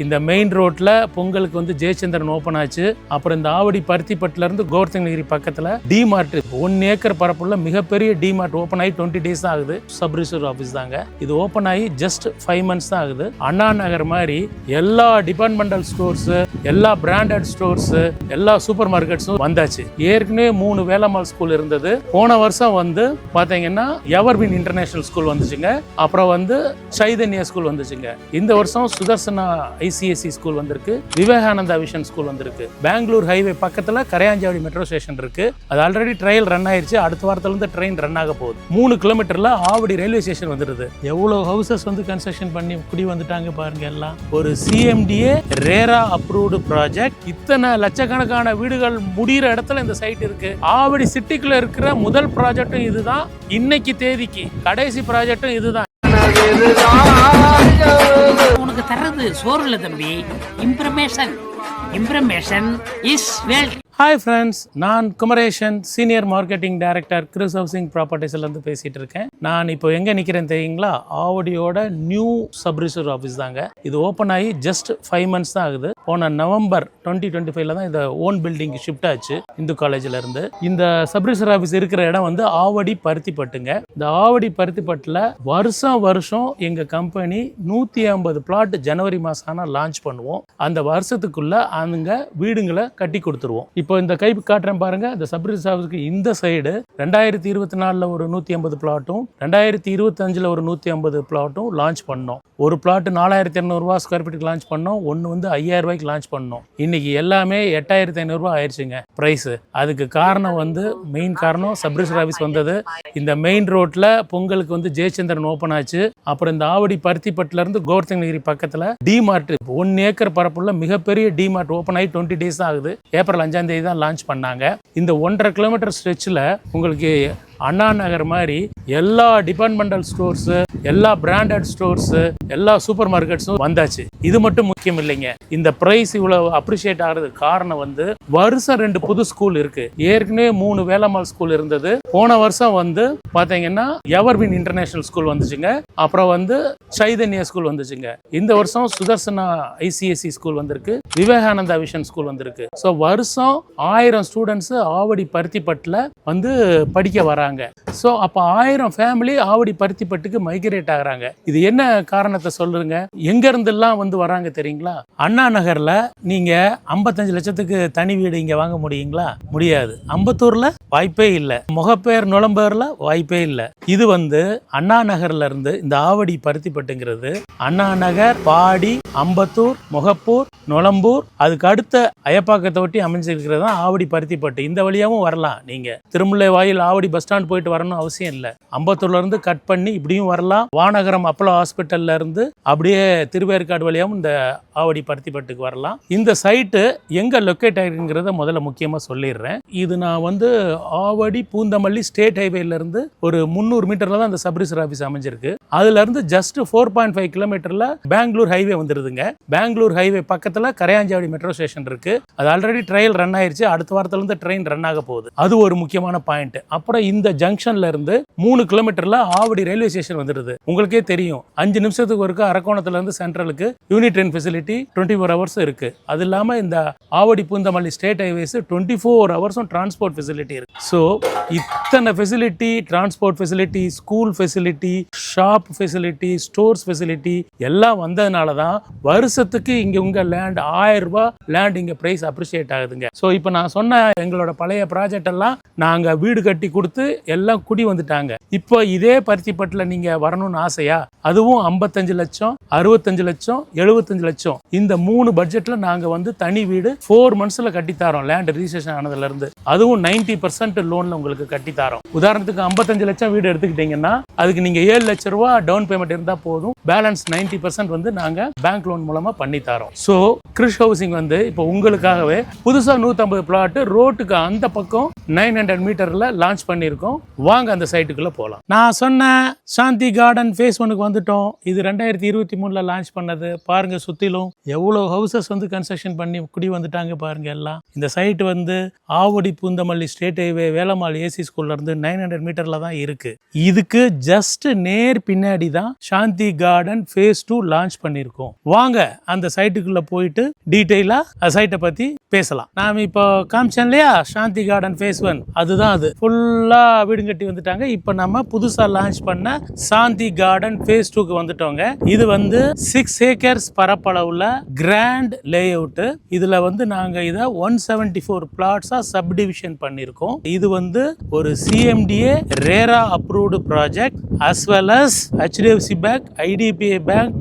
இந்த மெயின் ரோட்ல பொங்கலுக்கு வந்து ஜெயச்சந்திரன் ஓபன் ஆச்சு. அப்புறம் இந்த ஆவடி பருத்திப்பட்டுல இருந்து கோவர்த்தனகிரி பக்கத்துல டிமார்ட் 1 ஏக்கர் பரப்புள்ள மிகப்பெரிய டிமார்ட் ஓபன் ஆகி 20 days தான் ஆகுது. சப் ரிஜிஸ்டர் ஆஃபீஸ் தாங்க இது. ஓபன் ஆகி ஜஸ்ட் 5 months தான் ஆகுது. அண்ணா நகர் மாதிரி எல்லா டிபார்ட்மெண்டல் ஸ்டோர்ஸ், எல்லா பிராண்டட் ஸ்டோர்ஸ், எல்லா சூப்பர் மார்க்கெட்ஸும் வந்தாச்சு. ஏற்கனவே 3 வேலம்மாள் ஸ்கூல் இருந்தது. போன வருஷம் வந்து பாத்தீங்கன்னா எவர்பின் இன்டர்நேஷனல் ஸ்கூல் வந்துச்சுங்க. அப்புறம் வந்து சைதன்யா ஸ்கூல் வந்துச்சுங்க. இந்த வருஷம் சுதர்சனா ஐசிஎஸ்சி ஸ்கூல் வந்திருக்கு. விவேகானந்தா விஷன் ஸ்கூல் வந்திருக்கு. பெங்களூர் ஹைவே பக்கத்துல கரையாஞ்சாவடி மெட்ரோ ஸ்டேஷன் இருக்கு. அது ஆல்ரெடி ட்ரையல் ரன் ஆயிருச்சு. அடுத்த வாரத்துல இருந்து ட்ரெயின் ரன் ஆக போகுது. 3 கிலோமீட்டர்ல ஆவடி ரயில்வே ஸ்டேஷன் வந்துருது. எவ்வளவு ஹவுசஸ் வந்து கன்ஸ்ட்ரக்ஷன் பண்ணி குடி வந்துட்டாங்க பாருங்க. எல்லாம் ஒரு சிஎம்டிஏ ரேரா அப்ரூவ்டு ப்ராஜெக்ட். இத்தனை லட்சக்கணக்கான வீடுகள் முடிகிற இடத்துல இந்த சைட் இருக்கு. ஆவடி சிட்டிக்குள்ள இருக்கிற முதல் ப்ராஜெக்டும் இதுதான். இன்னைக்கு தேதிக்கு கடைசி ப்ராஜெக்டும் இதுதான். உனக்கு தர்றது சோறு இல்ல தம்பி, information. Information is wealth. Hi friends, நான் Kumaresan, senior marketing director Chris housing ப்ராப்பர்ட்டிஸ்லேருந்து பேசிகிட்டு இருக்கேன். நான் இப்போ எங்கே நிற்கிறேன் தெரியுங்களா? ஆவடியோட நியூ சப் ரிஜிஸ்டர் ஆஃபீஸ் தாங்க இது. ஓப்பன் ஆகி ஜஸ்ட் 5 months தான் ஆகுது. போன நவம்பர் 2025 தான் இந்த ஓன் பில்டிங் ஷிஃப்ட் ஆச்சு இந்து காலேஜில் இருந்து. இந்த சப் ரிஜிஸ்டர் ஆஃபீஸ் இருக்கிற இடம் வந்து ஆவடி பருத்திப்பட்டுங்க. இந்த ஆவடி பருத்திப்பட்டில் வருஷம் எங்கள் கம்பெனி 150 பிளாட் ஜனவரி மாதம் ஆனால் லான்ச் பண்ணுவோம். அந்த வருஷத்துக்குள்ள அங்கே வீடுங்களை கட்டி கொடுத்துருவோம். இப்போ இந்த கை காட்டுறேன் பாருங்க. இந்த சப் ரிஜிஸ்டர் ஆஃபீஸ்க்கு இந்த சைடு 2024 ஒரு 150 பிளாட்டும் 2025 ஒரு 150 பிளாட்டும் லான்ச் பண்ணோம். ஒரு பிளாட் 4200 ஸ்கொயர் ஃபீட்டுக்கு லான்ச் பண்ணோம். ஒன்று வந்து 5000 ரூபாய்க்கு லான்ச் பண்ணோம். இன்னைக்கு எல்லாமே 8500 ஆயிடுச்சுங்க பிரைஸ். அதுக்கு காரணம் வந்து மெயின் காரணம் சப் ரிஜிஸ்டர் ஆஃபீஸ் வந்தது. இந்த மெயின் ரோட்ல பொங்கலுக்கு வந்து ஜெயச்சந்திரன் ஓபன் ஆச்சு. அப்புறம் இந்த ஆவடி பருத்திப்பட்டுல இருந்து கோவர்த்தனகிரி பக்கத்துல டிமார்ட் 1 ஏக்கர் பரப்புள்ள மிகப்பெரிய டிமார்ட் ஓபன் ஆகி 20 days தான் ஆகுது. ஏப்ரல் 5 தான் லான்ச் பண்ணாங்க. இந்த 1.5 கிலோமீட்டர் ஸ்ட்ரெச்சில் உங்களுக்கு அண்ணா நகர் மாதிரி எல்லா டிபார்ட்மெண்டல் ஸ்டோர்ஸ், எல்லா பிராண்டட் ஸ்டோர்ஸ், எல்லா சூப்பர் மார்க்கெட்ஸும் வந்தாச்சு. இது மட்டும் முக்கியம் இல்லைங்க. இந்த பிரைஸ் இவ்வளவு அப்ரிஷியேட் ஆகிறதுக்கு காரணம் வந்து வருஷம் 2 புது ஸ்கூல் இருக்கு. ஏற்கனவே 3 வேலம்மாள் ஸ்கூல் இருந்தது. போன வருஷம் வந்து பாத்தீங்கன்னா எவர்பின் இன்டர்நேஷனல் ஸ்கூல் வந்துச்சுங்க. அப்புறம் வந்து சைதன்யா ஸ்கூல் வந்துச்சுங்க. இந்த வருஷம் சுதர்சனா ஐசிஎஸ்சி ஸ்கூல் வந்திருக்கு. விவேகானந்தா விஷன் ஸ்கூல் வந்திருக்கு. ஸோ வருஷம் 1000 ஸ்டூடெண்ட்ஸ் ஆவடி பருத்திப்பட்டுல வந்து படிக்க வராங்க. சோ அப்ப 1000 ஃபேமிலி ஆவடி பருத்திப்பட்டுக்கு மைக்ரேட் ஆகுறாங்க. இது என்ன காரணத்தை சொல்லுங்க? எங்க இருந்து எல்லாம் வந்து வராங்க தெரியுங்களா? அண்ணா நகர்ல நீங்க 55 லட்சத்துக்கு தனி வீடு இங்க வாங்க முடியுங்களா? முடியாது. அம்பத்தூர்ல வாய்ப்பே இல்லை. முகப்பேர் நுளம்பேர்ல வாய்ப்பே இல்லை. இது வந்து அண்ணா நகர்ல இருந்து இந்த ஆவடி பருத்திப்பட்டுங்கிறது அண்ணா நகர், பாடி, அம்பத்தூர், முகப்பூர், நுளம்பூர், அதுக்கு அடுத்த அயப்பாக்கத்தை ஒட்டி அமைஞ்சிருக்கிறது தான் ஆவடி பருத்திப்பட்டு. இந்த வழியாவும் வரலாம். நீங்க திருமுல்லை வாயில் ஆவடி பஸ் ஸ்டாண்ட் போயிட்டு வரணும் அவசியம் இல்லை. அம்பத்தூர்ல இருந்து கட் பண்ணி இப்படியும் வரலாம். வானகரம் அப்போலோ ஹாஸ்பிட்டல்ல இருந்து அப்படியே திருவேற்காடு வழியாவும் இந்த ஆவடி பருத்திப்பட்டுக்கு வரலாம். இந்த சைட்டு எங்க லொக்கேட் ஆகிருக்கிறத முதல்ல முக்கியமா சொல்லிடுறேன். இது நான் வந்து ஆவடி பூந்தமல்லி ஸ்டேட் ஹைவேல இருந்து ஒரு 300 மீட்டர்ல தான் இந்த சப் ரிஜிஸ்டர் ஆஃபீஸ் அமைஞ்சிருக்கு. அதுல இருந்து ஜஸ்ட் 4.5 கிலோமீட்டர்ல பெங்களூர் ஹைவே வந்துருதுங்க. பெங்களூர் ஹைவே பக்கத்துல கரையாஞ்சாவடி மெட்ரோ ஸ்டேஷன் இருக்கு. அது ஆல்ரெடி ட்ரையல் ரன் ஆயிருச்சு. அடுத்த வாரத்துல இருந்து ட்ரெயின் ரன் ஆக போகுது. அது ஒரு முக்கியமான பாயிண்ட். அப்புறம் இந்த ஜங்ஷன்ல இருந்து 3 கிலோமீட்டர்ல ஆவடி ரயில்வே ஸ்டேஷன் வந்துருது. உங்களுக்கே தெரியும் 5 நிமிஷத்துக்கு ஒருக்க அரக்கோணத்துல இருந்து சென்ட்ரலுக்கு யூனிட் ட்ரெயின் ஃபெசிலிட்டி 24 hours இருக்கு. அது இல்லாம இந்த Avadi Poonamallee state highways 24 hours transport facility இருக்கு. ஸோ இத்தனை facility, transport facility, school facility, shop facility, stores facility எல்லாம் வந்ததுனால தான் வருஷத்துக்கு இங்க உங்க லேண்ட் 1000 ரூபாய் லேண்ட் இங்க பிரைஸ் அப்ரிஷியேட் ஆகுதுங்க. ஸோ இப்போ நான் சொன்ன எங்களோட பழைய ப்ராஜெக்ட் எல்லாம் நாங்க வீடு கட்டி கொடுத்து எல்லாம் குடி வந்துட்டாங்க. இப்போ இதே பருத்திப்பட்டுல நீங்க வரணும்னு ஆசையா? அதுவும் 55 லட்சம், 65 லட்சம், 75 லட்சம் இந்த 3 பட்ஜெட்ல நாங்க வந்து தனி வீடு 4 monthsல கட்டித்தாரோம். லேண்ட் ரிஜிஸ்ட்ரேஷன் ஆனதுல இருந்து அதுவும் 90% லோன்ல உங்களுக்கு கட்டித்தாரோம். உதாரணத்துக்கு 55 லட்சம் வீடு எடுத்துக்கிட்டீங்கன்னா அதுக்கு நீங்க 7 லட்சம் ரூபாய் டவுன் பேமெண்ட் இருந்தா போதும். பேலன்ஸ் 90% வந்து நாங்க பேங்க் லோன் மூலமா பண்ணி தரோம். ஸோ கிறிஸ் ஹவுசிங் வந்து இப்போ உங்களுக்காகவே புதுசா 150 பிளாட் ரோட்டுக்கு அந்த பக்கம் 900 மீட்டர்ல லான்ச் பண்ணியிருக்கோம். வாங்க அந்த சைட்டுக்குள்ள போகலாம். நான் சொன்ன சாந்தி கார்டன் ஃபேஸ் 1க்கு வந்துட்டோம். இது 2023ல லான்ச் பண்ணது. பாருங்க சுத்திலும் எவ்வளவு ஹவுசஸ் வந்து கன்ஸ்ட்ரக்ஷன் பண்ணி குடி வந்துட்டாங்க பாருங்க எல்லாம். இந்த சைட் வந்து Avadi Poonamallee state highway Velammal AC ஸ்கூல்ல இருந்து 900 மீட்டர்ல தான் இருக்கு. இதுக்கு ஜஸ்ட் நேர் பின்னாடி தான் சாந்தி கார்டன் ஃபேஸ் 2 லான்ச் பண்ணியிருக்கோம். வாங்க அந்த சைட்டுக்குள்ள போயிட்டு டீட்டெயிலா சைட்டை பத்தி பேசலாம். நாம இப்போ காமிச்சேன் இல்லையா சாந்தி கார்டன் ஃபேஸ் 1, அதுதான் அது. ஃபுல்லா வீடு கட்டி வந்துட்டாங்க. இப்போ நம்ம புதுசா லான்ச் பண்ண சாந்தி கார்டன் ஃபேஸ் 2க்கு வந்துட்டோங்க. இது வந்து 6 ஏக்கர்ஸ் பரப்பளவுல கிராண்ட் லே அவுட். இதுல வந்து நாங்க இதை 174 பிளாட்ஸா சப்டிவிஷன் பண்ணியிருக்கோம். இது வந்து ஒரு CMDA RERA approved project as well as HDFC bank, IDPA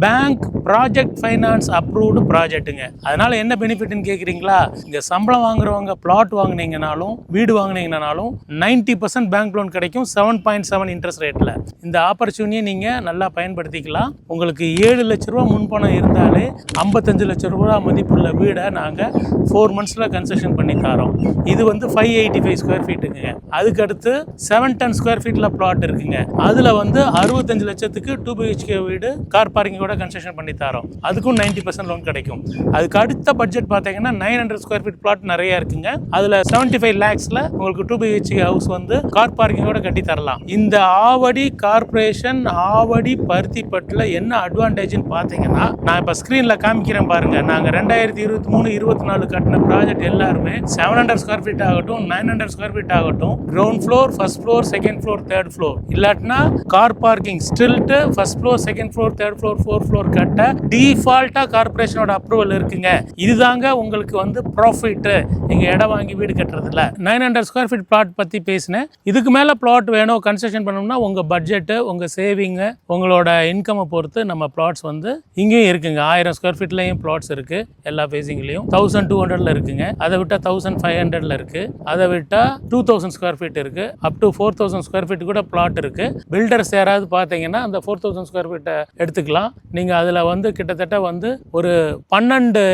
bank project finance approved ப்ராஜெக்ட்டுங்க. அதனால என்ன பெனிஃபிட்னு கேட்குறீங்களா? இங்க சம்பளம் வாங்குறவங்க பிளாட் வாங்கினீங்கனாலும் வீடு வாங்கினீங்கனாலும் 90% பேங்க் லோன் கிடைக்கும் 7.7 இன்ட்ரெஸ்ட் ரேட்ல. இந்த ஆப்பர்ச்சுனிட்டியை நீங்க நல்லா பயன்படுத்திக்கலாம். உங்களுக்கு 7 லட்ச ரூபா முன்பணம் இருந்தாலே 55 லட்ச ரூபா மதிப்புள்ள வீடை நாங்க 4 monthsல கன்ஸ்ட்ரக்ஷன் பண்ணி தரோம். இது வந்து 585 ஸ்கொயர் ஃபீட்டுங்க. அதுக்கு அடுத்து 710 ஸ்கொயர் ஃபீட்ல பிளாட் இருக்குங்க. அதுல வந்து 65 லட்சத்துக்கு 2 BHK வீடு கார் பார்க்கிங்கோட கன்ஸ்ட்ரக்ஷன் பண்ணி தரோம். அதுக்கும் 90% லோன் கிடைக்கும். அதுக்கு அடுத்த பட்ஜெட் பார்த்தீங்கன்னா 900 ஸ்கொயர் ஃபீட் பிளாட் நிறைய இருக்குங்க. அதுல 75 lakhsல உங்களுக்கு 2 BHK ஹவுஸ் வந்து கார் பார்க்கிங்கோட கட்டி தரலாம். இந்த ஆவடி கார்பரேஷன் ஆவடி பருத்திப்பட்டுல என்ன அட்வான்டேஜ்னு பார்த்தீங்கன்னா, நான் இப்ப ஸ்கிரீன்ல காமிக்கிறேன் பாருங்க. நாங்க 2023-24 கட்டின ப்ராஜெக்ட் எல்லாருமே 700 ஸ்கொயர் ஃபீட் ஆகட்டும் 900 ஸ்கொயர் ஃபீட் ஆகட்டும் ground floor, first floor, second floor, third floor, இல்லாட்டினா car parking stilt first floor, second floor, third floor, fourth floor கட்ட டிஃபால்ட்டா கார்பரேஷனோட அப்ரூவல் இருக்குங்க. இதுதாங்க உங்களுக்கு வந்து ப்ராஃபிட் நீங்க இடம் வாங்கி வீடு கட்டுறதுல. 900 ஸ்கொயர் ஃபீட் பிளாட் பத்தி பேசினேன். இதுக்கு மேல பிளாட் வேணும் கன்ஸ்ட்ரக்ஷன் பண்ணணும்னா உங்க பட்ஜெட், உங்க சேவிங், உங்களோட இன்கம் பொறுத்து நம்ம பிளாட்ஸ் வந்து இங்கேயும் இருக்குங்க. 1000 ஸ்கொயர் ஃபீட்லயும் பிளாட்ஸ் இருக்கு. எல்லா ஃபேசிங்லயும் 1200ல இருக்குங்க. அதை விட்டா 1500ல இருக்கு. அதை விட்டா 2000 ஸ்கொயர் ஃபீட் இருக்கு. அப் டு 4000 ஸ்கொயர் ஃபீட் கூட பிளாட் இருக்கு. பில்டர்ஸ் யாராவது பார்த்தீங்கன்னா அந்த 4000 ஸ்கொயர் ஃபீட்டை எடுத்துக்கலாம். நீங்க அதுல வந்து கிட்டத்தட்ட வந்து ஒரு 12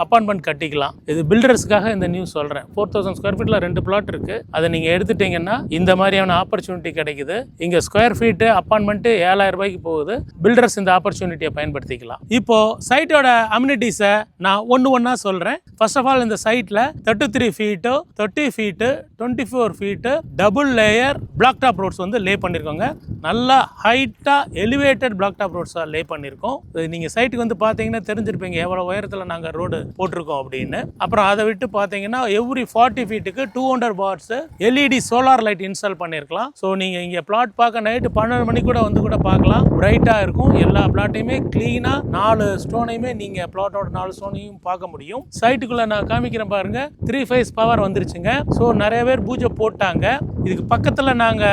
அப்பார்ட்மெண்ட் கட்டிக்கலாம். இது பில்டர்ஸ்க்காக இந்த நியூஸ் சொல்றேன். 4000 ஸ்கொயர் ஃபீட்ல 2 பிளாட் இருக்கு. அதை நீங்க எடுத்துட்டீங்கன்னா இந்த மாதிரியான ஆப்பர்ச்சுனிட்டி கிடைக்குது. இங்க ஸ்கொயர் ஃபீட் அப்பார்ட்மெண்ட் 7000 ரூபாய்க்கு போகுது. பில்டர்ஸ் இந்த ஆப்பர்ச்சுனிட்டியை பயன்படுத்திக்கலாம். இப்போ சைட்டோட அம்யூனிட்டிஸை நான் ஒன்னா சொல்றேன். ஃபர்ஸ்ட் ஆஃப் ஆல் இந்த சைட்ல 33 feet, 30 feet, 24 feet double layer black top roads வந்து லே பண்ணிருக்கோங்க. நல்லா ஹைட்டா எலிவேட்டட் பிளாக் டாப் ரோட்ஸா லே பண்ணிருக்கோம். நீங்க சைட்டுக்கு வந்து பாத்தீங்கன்னா தெரிஞ்சிருப்பீங்க எவ்வளவு உயரத்துல நாங்க ரோடு போட்டிருக்கோம் அப்படின்னு. அப்புறம் அதை விட்டு பாத்தீங்கன்னா எவ்ரி 40 ஃபீட்டுக்கு 200 watts LED solar light install பண்ணிருக்கலாம். ஸோ நீங்க இங்க பிளாட் பார்க்க நைட்டு 12 மணி கூட வந்து கூட பார்க்கலாம். பிரைட்டா இருக்கும். எல்லா பிளாட்டையுமே கிளீனா 4 ஸ்டோனையுமே நீங்க பிளாட்டோட 4 ஸ்டோனையும் பார்க்க முடியும். சைட்டுக்குள்ள நான் காமிக்கிறேன் பாருங்க. 3 phase பவர் வந்துருச்சுங்க. ஸோ நிறைய பேர் பூஜை போட்டாங்க. இதுக்கு பக்கத்துல நாங்க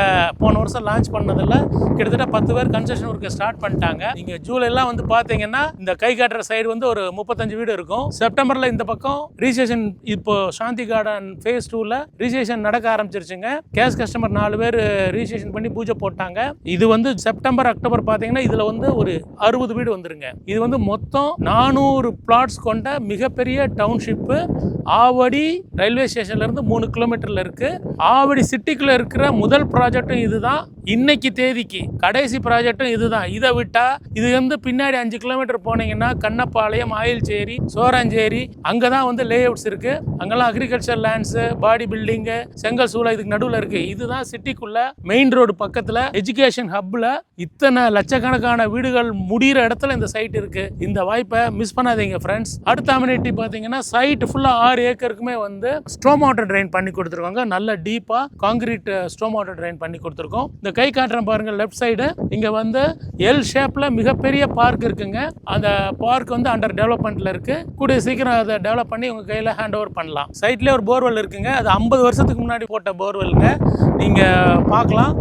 போன வருஷம் லான்ச் பண்ணதுல கிட்டத்தட்ட 10 பேர் கன்ஸ்ட்ரக்ஷன் ஒர்க் ஸ்டார்ட் பண்ணிட்டாங்க. நீங்க ஜூலைலாம் வந்து பாத்தீங்கன்னா இந்த கை காட்டுற சைடு வந்து ஒரு 35 வீடு இருக்கும். செப்டம்பர்ல இந்த பக்கம் ரிஜிஸ்ட்ரேஷன் இப்போ சாந்தி கார்டன் ஃபேஸ் 2ல ரிஜிஸ்ட்ரேஷன் நடக்க ஆரம்பிச்சிருச்சுங்க. கேஷ் கஸ்டமர் 4 பேர் ரிஜிஸ்ட்ரேஷன் பண்ணி பூஜை போட்டாங்க. இது வந்து செப்டம்பர் அக்டோபர் பாத்தீங்கன்னா இதுல வந்து ஒரு 60 வீடு வந்துருங்க. இது வந்து மொத்தம் 400 பிளாட்ஸ் கொண்ட மிகப்பெரிய டவுன்ஷிப். ஆவடி ரயில்வே ஸ்டேஷன்ல இருந்து 3 கிலோமீட்டர்ல இருக்கு. ஆவடி சிட்டிக்குள்ள இருக்கிற முதல் ப்ராஜெக்டும் இதுதான். இன்னைக்கு தேதிக்கு கடைசி ப்ராஜெக்டும் இதுதான். இதை விட்டா இது வந்து பின்னாடி 5 கிலோமீட்டர் போனீங்கன்னா கண்ணப்பாளையம், ஆயில்சேரி, சோராஞ்சேரி அங்கதான் வந்து லே அவுட்ஸ் இருக்கு. அங்கெல்லாம் அக்ரிகல்ச்சர் லேண்ட்ஸ், பாடி பில்டிங், செங்கல் சூளை இதுக்கு நடுவில் இருக்கு. இதுதான் சிட்டிக்குள்ள மெயின் ரோடு பக்கத்துல எஜுகேஷன் ஹப்ல இத்தனை லட்சக்கணக்கான வீடுகள் முடிகிற இடத்துல இந்த சைட் இருக்கு. இந்த வாய்ப்பை மிஸ் பண்ணாதீங்க ஃப்ரெண்ட்ஸ். அடுத்த அம்யூனிட்டி பாத்தீங்கன்னா சைட் ஃபுல்லா 6 ஏக்கருக்குமே வந்து ஸ்டோம் வாட்டர் ட்ரெயின் பண்ணி கொடுத்துருக்காங்க. நல்ல டீப்பா காங்கிரீட் ஸ்டோம் வாட்டர் ட்ரெயின் பண்ணி கொடுத்துருக்கோம். இந்த கை காட்டுறேன் பாருங்க லெஃப்ட் சைடு. இங்க வந்து எல் ஷேப்ல மிகப்பெரிய பார்க் இருக்குங்க. அந்த பார்க் வந்து அண்டர் டெவலப்மெண்ட்ல இருக்கு. கூடிய சீக்கிரம் அதை டெவலப் பண்ணி உங்க கையில ஹேண்ட் ஓவர் பண்ணலாம். சைட்லயே ஒரு போர்வெல் இருக்குங்க. அது 50 வருஷத்துக்கு முன்னாடி போட்ட போர்வெல்ங்க. நீங்க பார்க்கலாம்.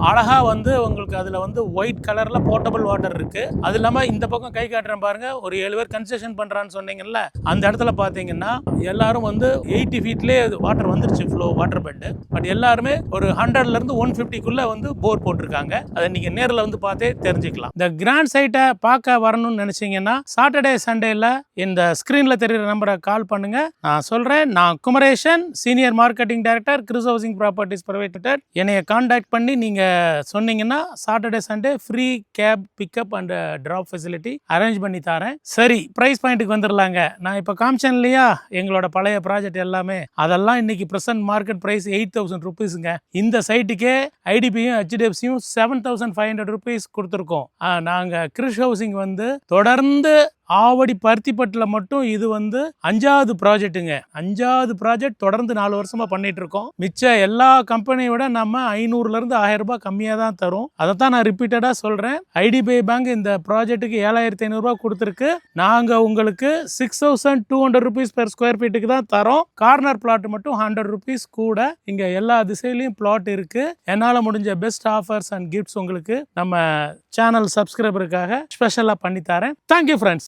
அழகா வந்து உங்களுக்கு அதுல வந்து ஒயிட் கலர்ல போர்ட்டபிள் வாட்டர் இருக்கு. அது இல்லாம இந்த பக்கம் கை காட்டுறேன் பாருங்க. ஒரு 7 பேர் கன்ஸ்ட்ரக்ஷன் பண்றான்னு சொன்னீங்கல்ல, அந்த இடத்துல பாத்தீங்கன்னா எல்லாரும் வந்து 80 ஃபீட்லயே வாட்டர் வந்துருச்சு ஃப்ளோ வாட்டர் பெட். பட் எல்லாருமே ஒரு 100ல இருந்து 150க்குள்ள வந்து போர் போட்டிருக்காங்க. அதை நீங்க நேரில் வந்து பார்த்தே தெரிஞ்சுக்கலாம். இந்த கிராண்ட் சைட்டை பார்க்க வரணும்னு நினைச்சீங்கன்னா சாட்டர்டே சண்டேல இந்த ஸ்கிரீன்ல தெரியுற நம்பரை கால் பண்ணுங்க. நான் சொல்றேன். நான் Kumaresan, senior marketing director, Chris housing properties private limited. என்னைய கான்டாக்ட் பண்ணி நீங்க நீங்கள் சொன்னீங்கன்னா Saturday Sunday free cab pickup and drop facility arrange பண்ணி தரேன். சரி, ப்ரைஸ் பாயிண்ட்டுக்கு வந்துடலாங்க. நான் இப்போ காமிச்சேன் இல்லையா எங்களோட பழைய ப்ராஜெக்ட் எல்லாமே, அதெல்லாம் இன்னைக்கு ப்ரெசன்ட் மார்க்கெட் ப்ரைஸ் 8,000 ருபீஸுங்க. இந்த சைட்டுக்கே ஐடிபியும் ஹெச்டிஎஃப்சியும் 7,500 ருபீஸ் கொடுத்துருக்கோம். நாங்கள் கிறிஸ் ஹவுசிங் வந்து தொடர்ந்து ஆவடி பருத்திப்பட்டில் மட்டும் இது வந்து 5வது ப்ராஜெக்ட்டுங்க. 5வது ப்ராஜெக்ட் தொடர்ந்து 4 வருஷமா பண்ணிட்டு இருக்கோம். மிச்ச எல்லா கம்பெனியை விட நம்ம 500லேருந்து 1000 ரூபாய் கம்மியாக தான் தரும். அதை தான் நான் ரிப்பீட்டடாக சொல்கிறேன். ஐடிபிஐ பேங்க் இந்த ப்ராஜெக்ட்டுக்கு 7,500 ரூபா கொடுத்துருக்கு. நாங்கள் உங்களுக்கு 6,200 ருபீஸ் பெர் ஸ்கொயர் ஃபீட்டுக்கு தான் தரோம். கார்னர் பிளாட் மட்டும் 100 ருபீஸ் கூட. இங்கே எல்லா திசையிலையும் பிளாட் இருக்கு. என்னால் முடிஞ்ச பெஸ்ட் ஆஃபர்ஸ் அண்ட் கிஃப்ட்ஸ் உங்களுக்கு நம்ம சேனல் சப்ஸ்கிரைபருக்காக ஸ்பெஷலாக பண்ணி தரேன். Thank you friends.